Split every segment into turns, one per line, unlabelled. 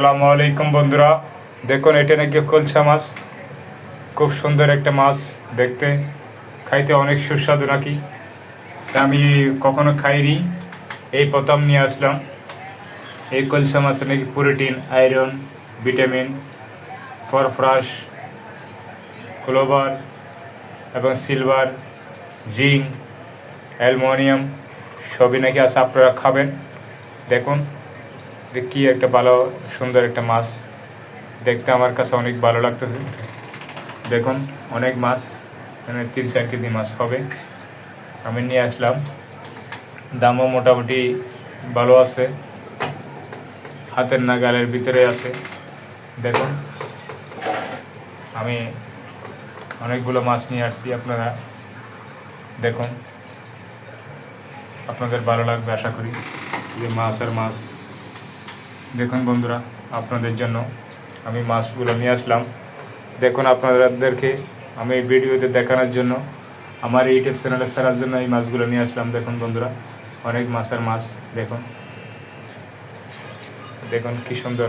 আসসালামু আলাইকুম বন্ধুরা, দেখুন এটা নাকি কলসা মাছ। খুব সুন্দর একটা মাছ দেখতে, খাইতে অনেক সুস্বাদু নাকি। তা আমি কখনো খাইনি, এই প্রথম নিয়ে আসলাম। এই কলসা মাছে নাকি প্রোটিন, আয়রন, ভিটামিন, ফসফরাস, ক্লোবার এবং সিলভার, জিঙ্ক, অ্যালুমিনিয়াম সবই নাকি আছে। আপনারা খাবেন। দেখুন যে কি একটা ভালো সুন্দর একটা মাছ, দেখতে আমার কাছে অনেক ভালো লাগতেছে। দেখুন অনেক মাছ, মানে 3-4 কেজি মাছ হবে। আমি নিয়ে আসলাম, দামও মোটামুটি ভালো আছে, হাতের নাগালের ভিতরে আছে। দেখুন আমি অনেকগুলো মাছ নিয়ে আসছি। আপনারা দেখুন, আপনাদের ভালো লাগবে আশা করি। যে মাছ আর মাছ, দেখুন বন্ধুরা, আপনাদের জন্য আমি মাছগুলো নিয়ে আসলাম। দেখুন আপনাদেরকে আমি এই ভিডিওতে দেখানোর জন্য, আমার ইউটিউব চ্যানেলে ছাড়ার জন্য এই মাছগুলো নিয়ে আসলাম। দেখুন বন্ধুরা, অনেক মাছের মাছ। দেখুন দেখুন কি সুন্দর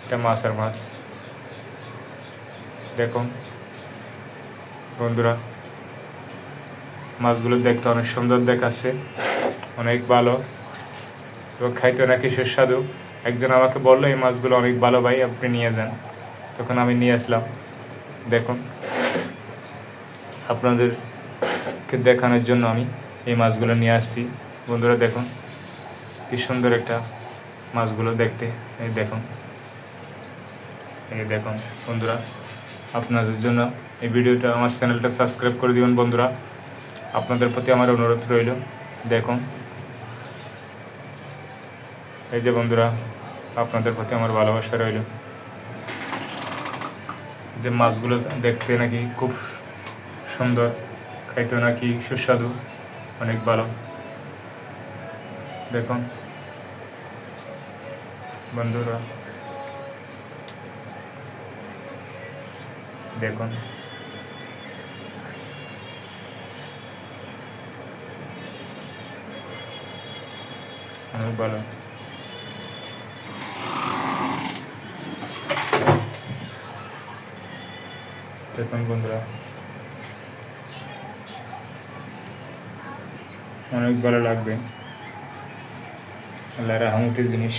একটা মাছের মাছ। দেখুন বন্ধুরা, মাছগুলো দেখতে অনেক সুন্দর দেখাচ্ছে, অনেক ভালো এবং খাইতে নাকি সুস্বাদু। একজন আমাকে বললো এই মাছগুলো অনেক ভালো ভাই, আপনি নিয়ে যান। তখন আমি নিয়ে আসলাম। দেখুন আপনাদেরকে দেখানোর জন্য আমি এই মাছগুলো নিয়ে আসছি। বন্ধুরা দেখুন কি সুন্দর একটা মাছগুলো দেখতে। এই দেখুন, এই দেখুন বন্ধুরা, আপনাদের জন্য এই ভিডিওটা, আমার চ্যানেলটা সাবস্ক্রাইব করে দিবেন বন্ধুরা। আপনাদের প্রতি আমার অনুরোধ রইল। দেখুন এই যে বন্ধুরা, আপনাদের প্রতি আমার ভালোবাসা রইল। যে মাছগুলো দেখতে নাকি খুব সুন্দর, খাইতে নাকি সুস্বাদু, অনেক ভালো। দেখুন বন্ধুরা, দেখুন অনেক ভালো। দেখুন বন্ধুরা, অনেক ভালো লাগবে। আল্লাহ রহমতের জিনিস।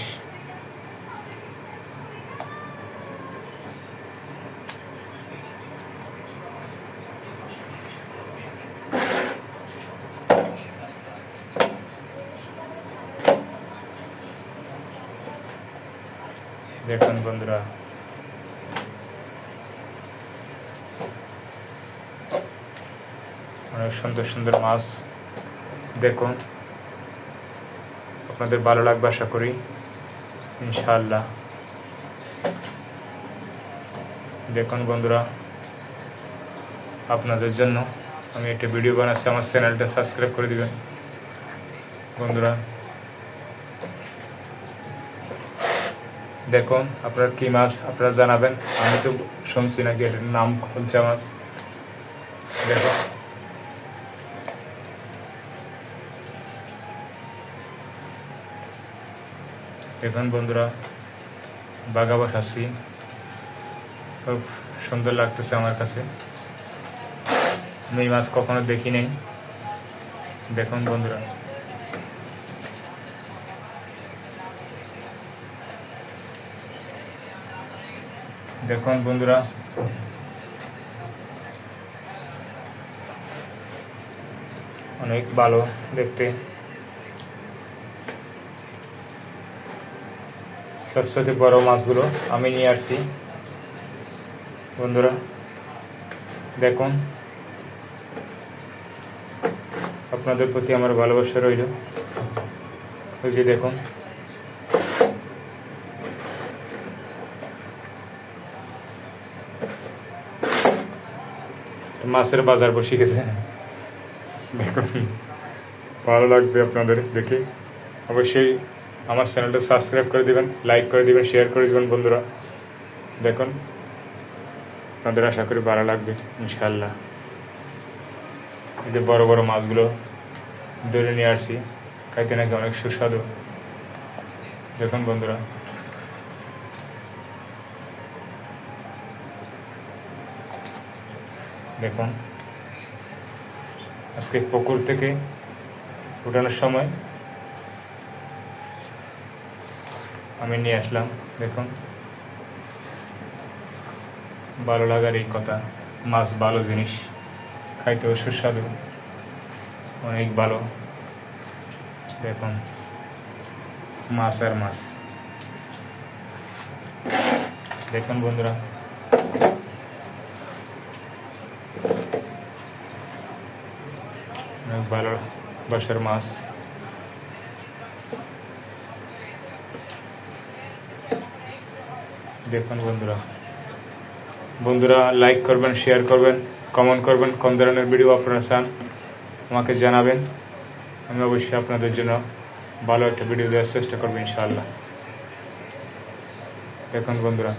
দেখুন বন্ধুরা, অনেক সুন্দর সুন্দর মাছ। দেখুন আপনাদের ভালো লাগবে আশা করি, ইনশাআল্লাহ। দেখুন বন্ধুরা, আপনাদের জন্য আমি একটা ভিডিও বানাচ্ছি। আমার চ্যানেলটা সাবস্ক্রাইব করে দিবেন বন্ধুরা। দেখুন আপনার কি মাছ আপনারা জানাবেন। আমি তো শুনছি নাকি এটার নাম কলসা মাছ। দেখুন দেখুন বন্ধুরা, বাঘা বসাচ্ছি, খুব সুন্দর লাগতেছে আমার কাছে। আমি এই মাছ কখনো দেখি নাই। দেখুন বন্ধুরা, দেখুন বন্ধুরা, অনেক ভালো দেখতে। সবচেয়ে বড় মাছগুলো আমি নিয়ে আসছি বন্ধুরা। দেখুন আপনাদের প্রতি আমার ভালোবাসা রইল। ওই যে দেখুন, মাছের বাজার বসে গেছে। দেখুন ভালো লাগবে আপনাদের দেখে। অবশ্যই আমার চ্যানেলটা সাবস্ক্রাইব করে দিবেন, লাইক করে দিবেন, শেয়ার করে দিবেন বন্ধুরা। দেখুন আপনাদের আশা করি ভালো লাগবে ইনশাআল্লাহ। এই যে বড় বড় মাছগুলো ধরে নিয়ে আসছি, খাইতে নাকি অনেক সুস্বাদু। দেখুন বন্ধুরা, দেখুন আজকে পুকুর থেকে উঠানোর সময় আমি নিয়ে আসলাম। দেখুন ভালো লাগার এই কথা, মাছ ভালো জিনিস, খাইতেও সুস্বাদু, অনেক ভালো। দেখুন মাছ আর মাছ, দেখুন বন্ধুরা অনেক ভালো বাসার মাছ। দেখুন বন্ধুরা লাইক করবেন, শেয়ার করবেন, কমেন্ট করবেন, কোন ধরনের ভিডিও আপনারা চান আমাকে জানাবেন। আমি অবশ্যই আপনাদের জন্য ভালো একটা ভিডিও দেওয়ার চেষ্টা করবো ইনশাআল্লাহ। দেখুন বন্ধুরা।